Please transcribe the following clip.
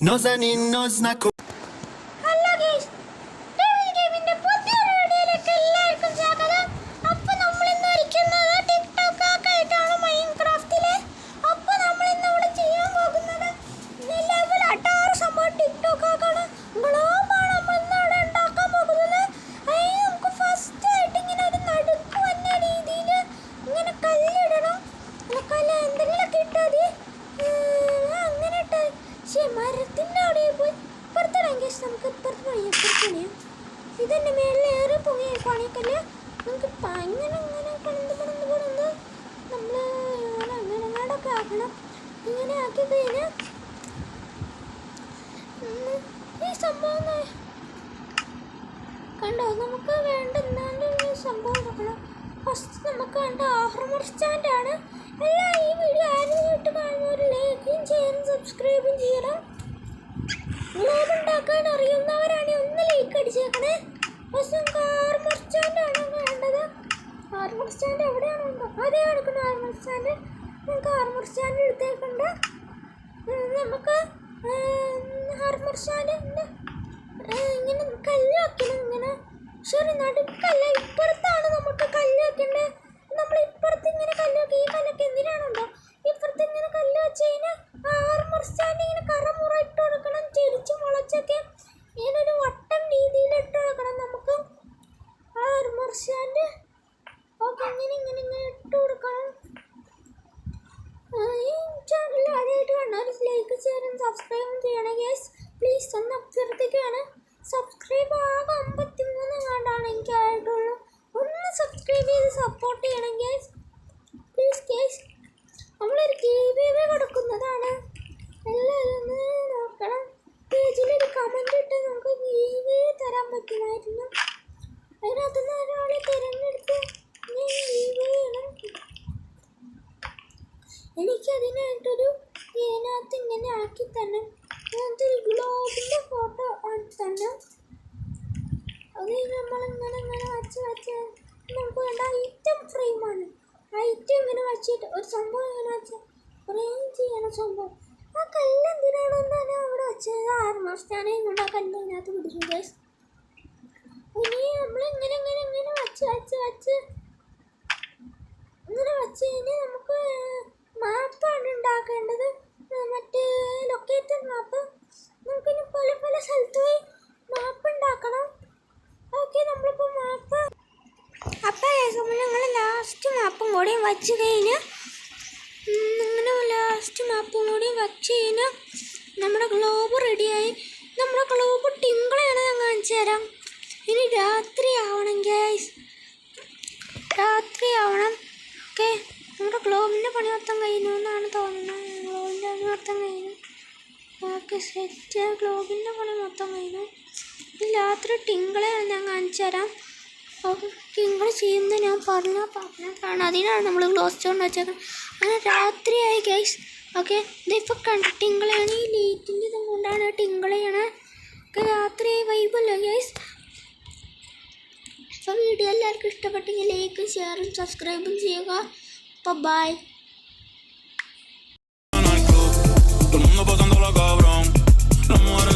نازنین ناز نکن. Hello guys, devil ഗെയിമിന്റെ പുതിയൊരു വീഡിയോയിലേക്ക് എല്ലാവർക്കും സ്വാഗതം. അപ്പോൾ നമ്മൾ ഇന്ന് ഇരിക്കുന്നത് ടിക്ടോക്ക് ആയിട്ടാണ് മൈൻക്രാഫ്റ്റിലെ. അപ്പോൾ നമ്മൾ ഇന്ന് ഇവിടെ ചെയ്യാൻ പോകുന്നത് ലെവൽ 16 സംഭവം ടിക്ടോക്ക് ആക്കാണ്. ഗ്ലോബാണ് നമ്മൾ ഇന്ന് ഇവിടെ ഉണ്ടാക്കാൻ പോകുന്നത്. അതിന് നമുക്ക് ഫസ്റ്റ് ആയിട്ട് ഇങ്ങനെ ഒരു നടുക്ക് വന്ന രീതിയിൽ ഇങ്ങനെ കല്ലിടണം. കല്ല് എന്തെങ്കിലുമൊക്കെ ഇട്ടാൽ അങ്ങനെ ഇട്ടാൽ മരത്തിൻ്റെ അവിടെ പോയി ഇപ്പുറത്തിറങ്ങി നമുക്ക് ഇപ്പുറത്ത് പണിയാം. ഇതെന്നെ മേളിൽ ഏറെ പൊങ്ങി പണിക്കല്ലേ നമുക്ക് ഇങ്ങനെ ഇങ്ങനെ കിടന്ന് നമ്മൾ അങ്ങനെ അങ്ങോട്ടൊക്കെ ആക്കണം. ഇങ്ങനെ ആക്കി കഴിഞ്ഞാൽ ഈ സംഭവം കണ്ടോ, നമുക്ക് വേണ്ട എന്താണ്ട് സംഭവം നോക്കണം. ഫസ്റ്റ് നമുക്ക് വേണ്ട ആർമർ സ്റ്റാൻഡാണ്. എല്ലാ ഈ വീഡിയോ ആദ്യമായിട്ട് കാണുന്നവർ ലൈക്കും ചെയ്യാനും സബ്സ്ക്രൈബും ചെയ്യണം. ഗ്ലോബ് ഉണ്ടാക്കാൻ അറിയുന്നവരാണെങ്കിൽ ഒന്ന് ലൈക്ക് അടിച്ചേക്കണേ. ഫസ്റ്റ് നമുക്ക് ആർമർ സ്റ്റാൻഡാണ് വേണ്ടത്. ആർമർ സ്റ്റാൻഡ് എവിടെയാണ് ഉണ്ടോ അതേ എടുക്കണം. ആർമർ സ്റ്റാൻഡ് നമുക്ക് ആർമർ സ്റ്റാൻഡ് എടുത്തേക്കുണ്ട്. നമുക്ക് ആർമർ സ്റ്റാൻഡിൻ്റെ ഇങ്ങനെ കല്ല് വെക്കണം. ഇങ്ങനെ ശരി നടുക്കല്ല, ഇപ്പുറത്താണ് നമുക്ക് കല്ല് വെക്കേണ്ടത്. നമ്മൾ ഇപ്പുറത്ത് ഇങ്ങനെ കല്ല് വെക്കുക. ഈ കല്ലൊക്കെ എന്തിനാണുണ്ടോ ഇപ്പുറത്ത് ഇങ്ങനെ കല്ല് വെച്ച് കഴിഞ്ഞാൽ ആർമർ സ്റ്റാൻഡ് ഇങ്ങനെ കറമുറ ഇട്ട് കൊടുക്കണം. ചെടിച്ച് മുളച്ചൊക്കെ ഇങ്ങനെ ഒരു വട്ടം രീതിയിൽ ഇട്ട് കൊടുക്കണം. നമുക്ക് ആർമർ സ്റ്റാൻഡ് ഓക്കെ ഇങ്ങനെ ഇങ്ങനെ ഇങ്ങനെ ഇട്ട് കൊടുക്കണം. ഈ ചാനൽ ആദ്യമായിട്ട് കണ്ടാൽ ലൈക്ക് ചെയ്യാനും സബ്സ്ക്രൈബും ചെയ്യണം ഗൈസ്. പ്ലീസ് ഒന്ന് അഭ്യർത്ഥിക്കുകയാണ്. സബ്സ്ക്രൈബ് ആകെ 53 കണ്ടാണ് എനിക്കായിട്ടുള്ളൂ. ഒന്ന് സബ്സ്ക്രൈബ് ചെയ്ത് സപ്പോർട്ട് ചെയ്യണം ഗൈസ്. പ്ലീസ് ഗൈസ്, നമ്മളൊരു ഗീവ് കൊടുക്കുന്നതാണ്. എല്ലാവരും ഒന്ന് നോക്കണം. പേജിലൊരു കമൻറ്റ് ഇട്ട് നമുക്ക് ഗീവ് തരാൻ പറ്റുമായിരുന്നു. അതിനകത്തുനിന്ന് ഒരാളെ തിരഞ്ഞെടുത്ത് ഞാൻ ഗീവ് ചെയ്യണം. എനിക്കതിനായിട്ടൊരു ഇതിനകത്ത് ഇങ്ങനെ ആക്കി തന്നെ ഇതിനകത്തൊരു ഗ്ലോബിൻ്റെ ഫോട്ടോ ആക്കി തന്നെ അത് നമ്മളിങ്ങനെ ഇങ്ങനെ വച്ച് നമുക്ക് വേണ്ട ഐറ്റം ഫ്രെയിമാണ്. ഐറ്റം ഇങ്ങനെ വച്ചിട്ട് ഒരു സംഭവം ഇങ്ങനെ വെച്ച് ഫ്രെയിം ചെയ്യണ സംഭവം. ആ കല്ല് എന്തിനാണെന്ന് തന്നെ അവിടെ വെച്ചത് ആർമർ സ്റ്റാൻഡ് കൊണ്ട് ആ കല്ല് അതിനകത്ത് പിടിച്ചു ഗൈസ്. ഇനി നമ്മളിങ്ങനെ ഇങ്ങനെ ഇങ്ങനെ വച്ച് ഇങ്ങനെ വെച്ച് കഴിഞ്ഞാൽ നമുക്ക് മാപ്പാണ് ഉണ്ടാക്കേണ്ടത്. മറ്റേ ലൊക്കേറ്റഡ് മാപ്പ്. നമുക്കിനി പല പല സ്ഥലത്ത് പോയി മാപ്പ് ഉണ്ടാക്കണം. ഓക്കെ, നമ്മളിപ്പോൾ മാപ്പ് അപ്പോൾ ഞങ്ങൾ ലാസ്റ്റ് മാപ്പും കൂടി വച്ച് കഴിഞ്ഞാൽ അങ്ങനെ ലാസ്റ്റ് മാപ്പും കൂടി വച്ച് കഴിഞ്ഞാൽ നമ്മുടെ ഗ്ലോബ് റെഡിയായി. നമ്മുടെ ഗ്ലോബ് ടിങ്കിളാണ് ഞാൻ കാണിച്ചു തരാം. ഇനി രാത്രി ആവണം ഗൈസ്, രാത്രി ആവണം. ഓക്കെ, നമ്മുടെ ഗ്ലോബിൻ്റെ പണി മൊത്തം കഴിഞ്ഞു എന്നാണ് തോന്നുന്നത്. ഗ്ലോബിൻ്റെ പണി മൊത്തം കഴിഞ്ഞു. ഓക്കെ സെറ്റ്, ഗ്ലോബിൻ്റെ പണി മൊത്തം കഴിഞ്ഞു. രാത്രി ടിങ്കിളെ ഞാൻ കാണിച്ചു തരാം. അപ്പോൾ ടിങ്കിൾ ചെയ്യുന്നത് ഞാൻ പറഞ്ഞതാണ്. അതിനാണ് നമ്മൾ ഗ്ലോസ് സ്റ്റോൺ വെച്ചേക്കുന്നത്. അങ്ങനെ രാത്രിയായി ഗൈസ്. ഓക്കെ, ഇതിപ്പോൾ കണ്ട ടിങ്കിളാണ്. ഈ ലൈറ്റിൻ്റെ ഇതും കൊണ്ടാണ് ടിങ്കിളാണ്. ഓക്കെ, രാത്രിയായി വൈബല്ലേ ഗൈസ്. അപ്പോൾ വീഡിയോ എല്ലാവർക്കും ഇഷ്ടപ്പെട്ടെങ്കിൽ ലൈക്കും ഷെയറും സബ്സ്ക്രൈബും ചെയ്യുക. അപ്പോൾ by. Todo el mundo pasándola cabrón. Las mujeres